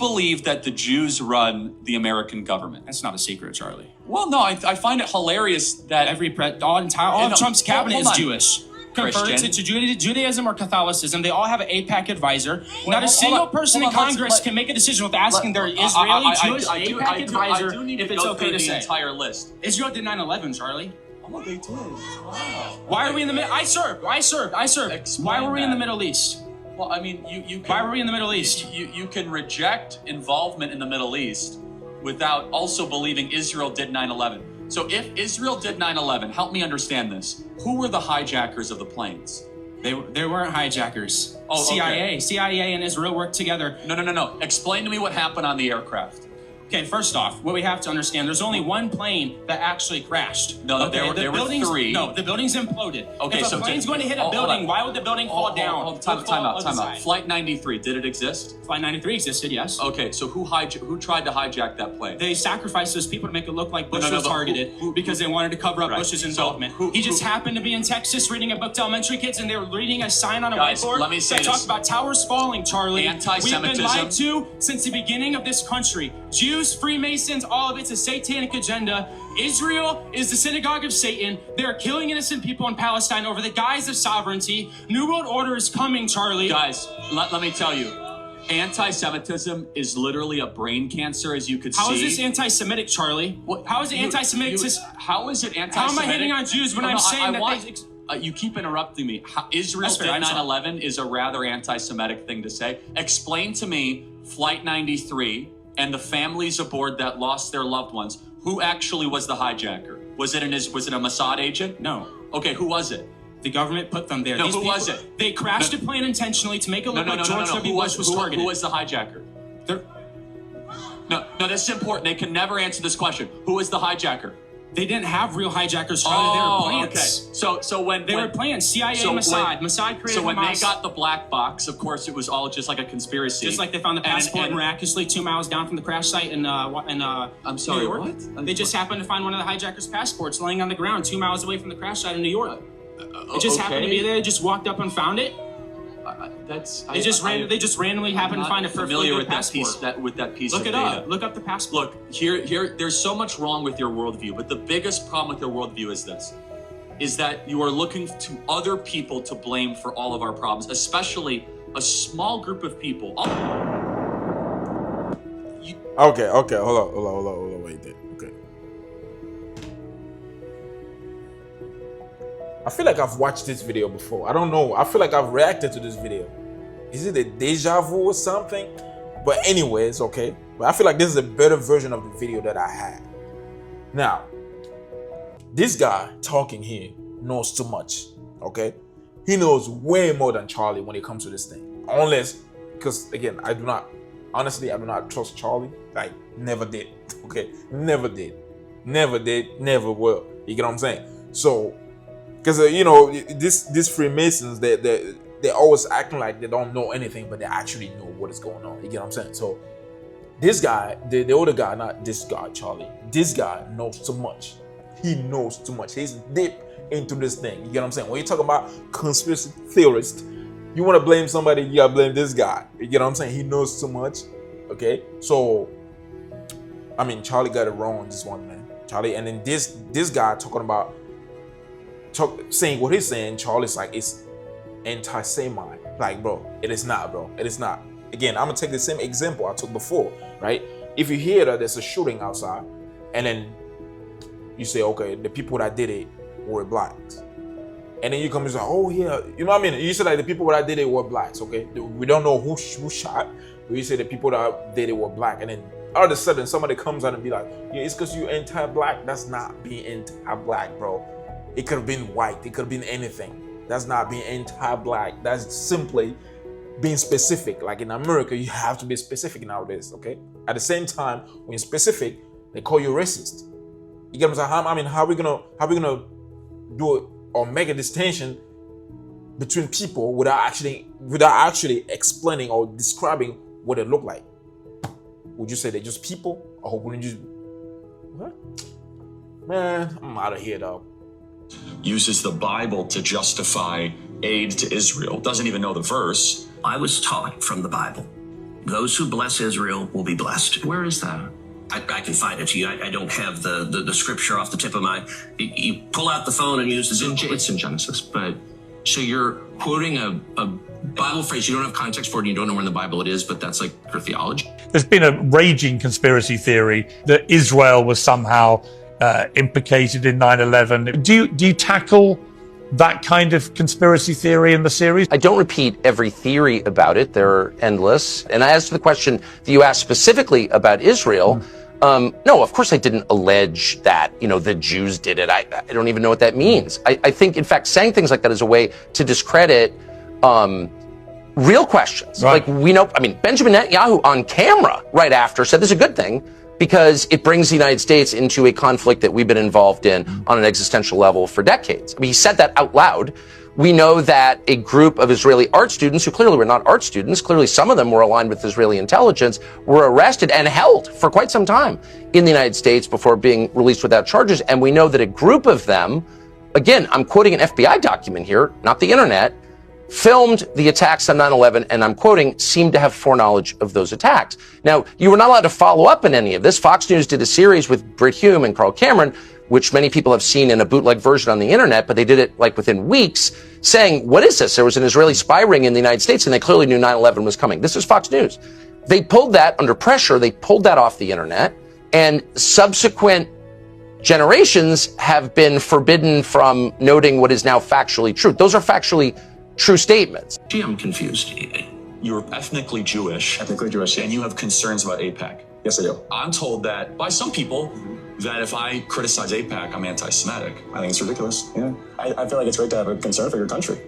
believe that the Jews run the American government? That's not a secret, Charlie. Well, no, I find it hilarious that all of Trump's cabinet is Jewish. Converted to Judaism or Catholicism. They all have an AIPAC advisor. Not a single person in Congress can make a decision without asking their Israeli Jewish AIPAC advisor if it's okay to say. Entire list. Israel did 9/11, Charlie. Oh, they did. Wow. Why are we in the middle? I served. Why were we in the Middle East? Well, I mean, you can, why were we in the Middle East? You can reject involvement in the Middle East without also believing Israel did 9/11. So if Israel did 9/11, help me understand this. Who were the hijackers of the planes? They weren't hijackers. Oh, CIA. okay. CIA and Israel worked together. No. Explain to me what happened on the aircraft. Okay, first off, what we have to understand, there's only one plane that actually crashed. No, there were three. No, the building's imploded. Okay, if a plane's going to hit a building, why would the building fall down? Time out. Flight 93, did it exist? Flight 93 existed, yes. Okay, so who tried to hijack that plane? They sacrificed those people to make it look like Bush was targeted because they wanted to cover up Bush's involvement. So he just happened to be in Texas reading a book to elementary kids, and they were reading a sign on a whiteboard let me say that talked about towers falling, Charlie. Anti-Semitism. We've been lied to since the beginning of this country. Jews, Freemasons, all of it's a satanic agenda. Israel is the synagogue of Satan. They're killing innocent people in Palestine over the guise of sovereignty. New World Order is coming, Charlie. Guys, let me tell you, anti-Semitism is literally a brain cancer, as you could see. How is this anti-Semitic, Charlie? How is it anti-Semitic? How is it anti-Semitic? How am I hating on Jews when I'm saying you keep interrupting me. Israel did 9/11 is a rather anti-Semitic thing to say. Explain to me Flight 93 and the families aboard that lost their loved ones. Who actually was the hijacker? Was it a Mossad agent? No. Okay, who was it? The government put them there. No, who was it? They crashed a plane intentionally to make it look like George W. Bush was targeted. Who was the hijacker? No, this is important. They can never answer this question. Who was the hijacker? They didn't have real hijackers, Charlie. They were plants. Okay. So when they were plants, CIA, Mossad created Hamas. So when they got the black box, of course, it was all just like a conspiracy. Just like they found the passport miraculously 2 miles down from the crash site in I'm sorry, New York. What? They just happened to find one of the hijackers' passports laying on the ground 2 miles away from the crash site in New York. It just happened to be there. They just walked up and found it. They just randomly happened to find a perfectly good passport. With that piece Look of it data. up. Look up the passport. Look, here, there's so much wrong with your worldview, but the biggest problem with your worldview is this, is that you are looking to other people to blame for all of our problems, especially a small group of people. Okay, hold on, wait there. Okay. I feel like I've watched this video before. I don't know. I feel like I've reacted to this video. Is it a deja vu or something? But anyways, okay. But I feel like this is a better version of the video that I had. Now, this guy talking here knows too much, okay? He knows way more than Charlie when it comes to this thing. Unless, because again, I do not trust Charlie. Like, never did, okay? Never did, never will. You get what I'm saying? So, because this Freemasons, they're always acting like they don't know anything, but they actually know what is going on. You get what I'm saying? So this guy, the older guy, not this guy, Charlie, this guy knows too much. He knows too much. He's deep into this thing. You get what I'm saying? When you talk about conspiracy theorists, you want to blame somebody, you gotta blame this guy. You get what I'm saying? He knows too much. Okay? So, I mean, Charlie got it wrong on this one, man. Charlie, and then this guy saying what he's saying, Charlie's like, it's anti-Semite. Like, bro, it is not, bro. It is not. Again, I'm gonna take the same example I took before, right? If you hear that there's a shooting outside, and then you say, okay, the people that did it were blacks, and then you come and say, oh yeah, you know what I mean? You say like the people that did it were blacks, okay? We don't know who shot, but you say the people that did it were black, and then all of a sudden somebody comes out and be like, yeah, it's because you're anti-black. That's not being anti-black, bro. It could have been white. It could have been anything. That's not being anti-black. That's simply being specific. Like in America, you have to be specific nowadays, okay? At the same time, when you're specific, they call you racist. You get what I'm saying? I mean, how are we gonna do it or make a distinction between people without actually explaining or describing what they look like? Would you say they're just people, or wouldn't you? What? Man, I'm out of here, dog. Uses the Bible to justify aid to Israel. Doesn't even know the verse. I was taught from the Bible Those who bless Israel will be blessed. Where is that? I can find it to you. I don't have the scripture off the tip of my... You pull out the phone and use the... It's in Genesis, but... So you're quoting a Bible phrase, you don't have context for it, and you don't know where in the Bible it is, but that's like your theology? There's been a raging conspiracy theory that Israel was somehow implicated in 9/11. Do you tackle that kind of conspiracy theory in the series? I don't repeat every theory about it. They're endless. And as to the question that you asked specifically about Israel, no, of course I didn't allege that, the Jews did it. I don't even know what that means. I think, in fact, saying things like that is a way to discredit real questions. Right. Like, we know, Benjamin Netanyahu on camera right after said this is a good thing because it brings the United States into a conflict that we've been involved in on an existential level for decades. He said that out loud. We know that a group of Israeli art students, who clearly were not art students, clearly some of them were aligned with Israeli intelligence, were arrested and held for quite some time in the United States before being released without charges. And we know that a group of them, again, I'm quoting an FBI document here, not the internet, filmed the attacks on 9/11, and I'm quoting, seemed to have foreknowledge of those attacks. Now, you were not allowed to follow up in any of this. Fox News did a series with Britt Hume and Carl Cameron, which many people have seen in a bootleg version on the internet, but they did it like within weeks, saying, what is this? There was an Israeli spy ring in the United States, and they clearly knew 9/11 was coming. This is Fox News. They pulled that under pressure. They pulled that off the internet, and subsequent generations have been forbidden from noting what is now factually true. Those are factually true statements. Gee, I'm confused. You're ethnically Jewish. And you have concerns about AIPAC. Yes, I do. I'm told that by some people that if I criticize AIPAC, I'm anti-Semitic. I think it's ridiculous. Yeah. I feel like it's great to have a concern for your country.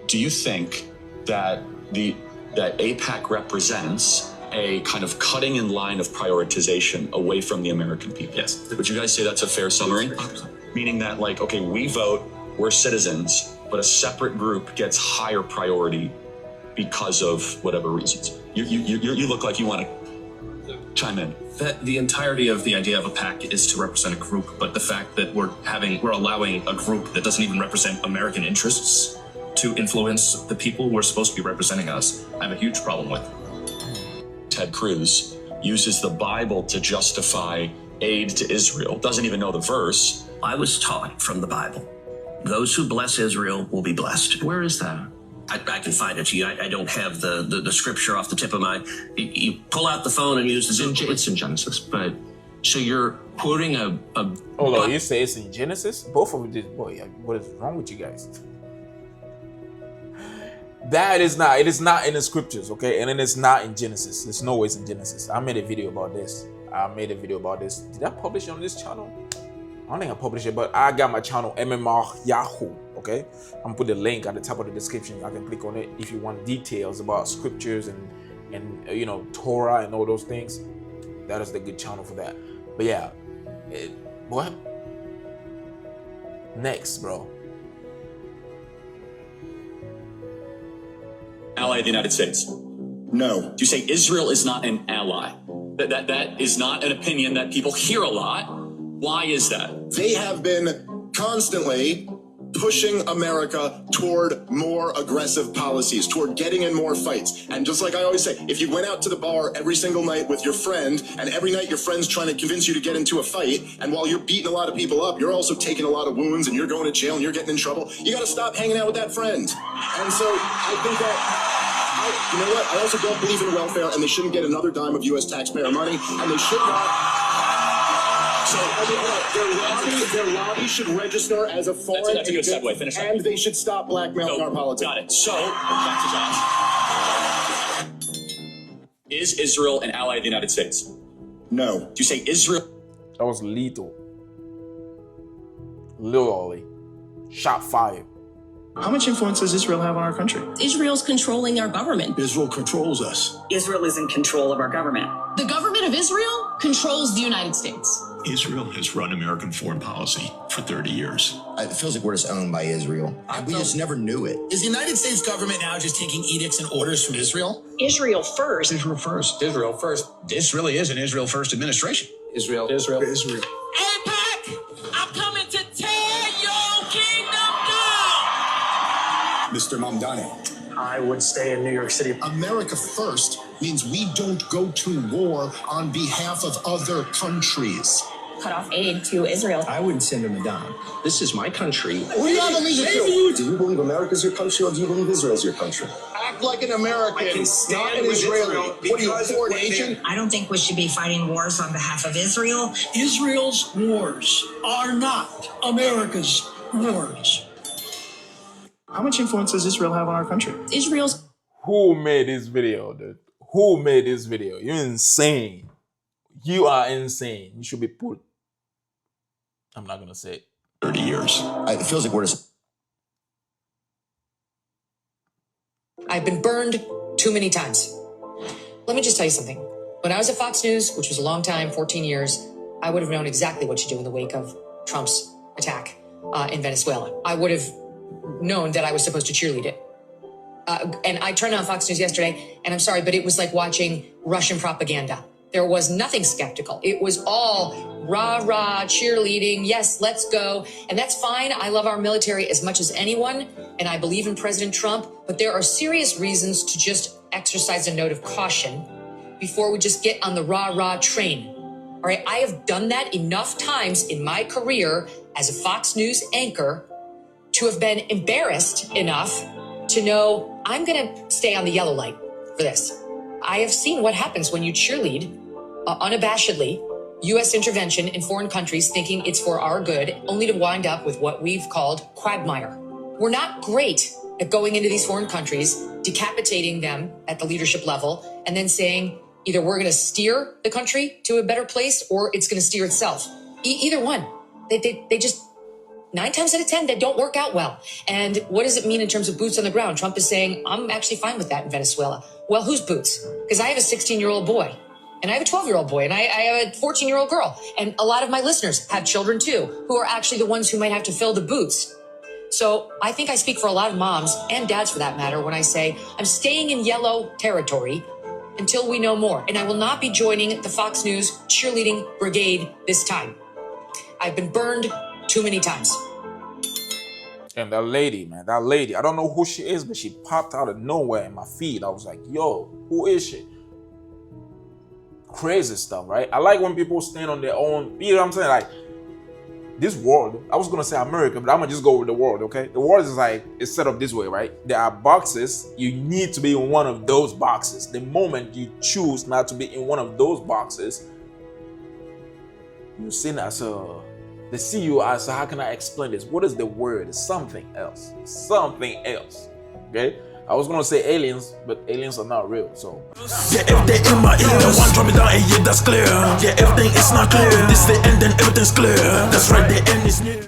Do you think that that AIPAC represents a kind of cutting in line of prioritization away from the American people? Yes. Would you guys say that's a fair summary? 100%. Meaning that, like, okay, we vote, we're citizens, but a separate group gets higher priority because of whatever reasons. You look like you want to chime in. That the entirety of the idea of a PAC is to represent a group, but the fact that we're allowing a group that doesn't even represent American interests to influence the people who are supposed to be representing us, I have a huge problem with. Ted Cruz uses the Bible to justify aid to Israel, doesn't even know the verse. I was taught from the Bible. Those who bless Israel will be blessed. Where is that? I can find it to you. I don't have the scripture off the tip of my... You pull out the phone and use the... It's in Genesis, but... So you're quoting a Hold on, you say it's in Genesis? Both of them did. Boy, what is wrong with you guys? It is not in the scriptures, okay? And then it's not in Genesis. There's no way it's in Genesis. I made a video about this. Did I publish it on this channel? I don't think I published it, but I got my channel, MMR Yahoo, okay? I'm gonna put the link at the top of the description. I can click on it if you want details about scriptures and Torah and all those things. That is the good channel for that. But yeah, what? Next, bro. Ally of the United States. No. Do you say Israel is not an ally? That is not an opinion that people hear a lot. Why is that? They have been constantly pushing America toward more aggressive policies, toward getting in more fights. And just like I always say, if you went out to the bar every single night with your friend, and every night your friend's trying to convince you to get into a fight, and while you're beating a lot of people up, you're also taking a lot of wounds, and you're going to jail, and you're getting in trouble, you gotta stop hanging out with that friend. And so I think that, you know what, I also don't believe in welfare, and they shouldn't get another dime of U.S. taxpayer money, and they should not. So their lobby should register as a foreign that's a good segue. Finish that. And they should stop blackmailing our politics. Got it. So, back to Josh. Is Israel an ally of the United States? No. Do you say Israel? That was lethal. Literally. Shot fired. How much influence does Israel have on our country? Israel's controlling our government. Israel controls us. Israel is in control of our government. The government of Israel controls the United States. Israel has run American foreign policy for 30 years. It feels like we're just owned by Israel. We just never knew it. Is the United States government now just taking edicts and orders from Israel? Israel first. Israel first. Israel first. This really is an Israel first administration. Israel. AIPAC, I'm coming to tear your kingdom down. Mr. Mamdani. I would stay in New York City. America first means we don't go to war on behalf of other countries. Cut off aid to Israel. I wouldn't send him a dime. This is my country. Who do you have allegiance to? Do you believe America's your country or do you believe Israel's your country? Act like an American, not an Israeli. What are you, a foreign agent? I don't think we should be fighting wars on behalf of Israel. Israel's wars are not America's wars. How much influence does Israel have on our country? Israel's. Who made this video, dude? Who made this video? You're insane. You are insane. You should be put. I'm not gonna say it. 30 years. It feels like we're just. I've been burned too many times. Let me just tell you something. When I was at Fox News, which was a long time, 14 years, I would have known exactly what to do in the wake of Trump's attack in Venezuela. I would have known that I was supposed to cheerlead it. And I turned on Fox News yesterday, and I'm sorry, but it was like watching Russian propaganda. There was nothing skeptical. It was all rah-rah, cheerleading, yes, let's go. And that's fine. I love our military as much as anyone, and I believe in President Trump, but there are serious reasons to just exercise a note of caution before we just get on the rah-rah train. All right, I have done that enough times in my career as a Fox News anchor to have been embarrassed enough to know I'm gonna stay on the yellow light for this. I have seen what happens when you cheerlead unabashedly U.S. intervention in foreign countries thinking it's for our good, only to wind up with what we've called quagmire. We're not great at going into these foreign countries, decapitating them at the leadership level, and then saying either we're going to steer the country to a better place or it's going to steer itself. Either one. They just, 9 times out of 10, they don't work out well. And what does it mean in terms of boots on the ground? Trump is saying, I'm actually fine with that in Venezuela. Well, whose boots? Because I have a 16-year-old boy, and I have a 12-year-old boy, and I have a 14-year-old girl. And a lot of my listeners have children, too, who are actually the ones who might have to fill the boots. So I think I speak for a lot of moms, and dads for that matter, when I say I'm staying in yellow territory until we know more. And I will not be joining the Fox News cheerleading brigade this time. I've been burned too many times. And that lady, man, that lady, I don't know who she is, but she popped out of nowhere in my feed. I was like, yo, who is she? Crazy stuff, right? I like when people stand on their own, you know what I'm saying? Like, this world, I was gonna say America, but I'm gonna just go with the world, okay? The world is like, it's set up this way, right? There are boxes, you need to be in one of those boxes. The moment you choose not to be in one of those boxes, you're seen as they see you as, how can I explain this? What is the word? It's something else. Something else. Okay? I was gonna say aliens, but aliens are not real, so. Yeah, if they in my ear, the one drop me down, and yeah, that's clear. Yeah, everything is not clear. This the end, then everything's clear. That's right, the end is near.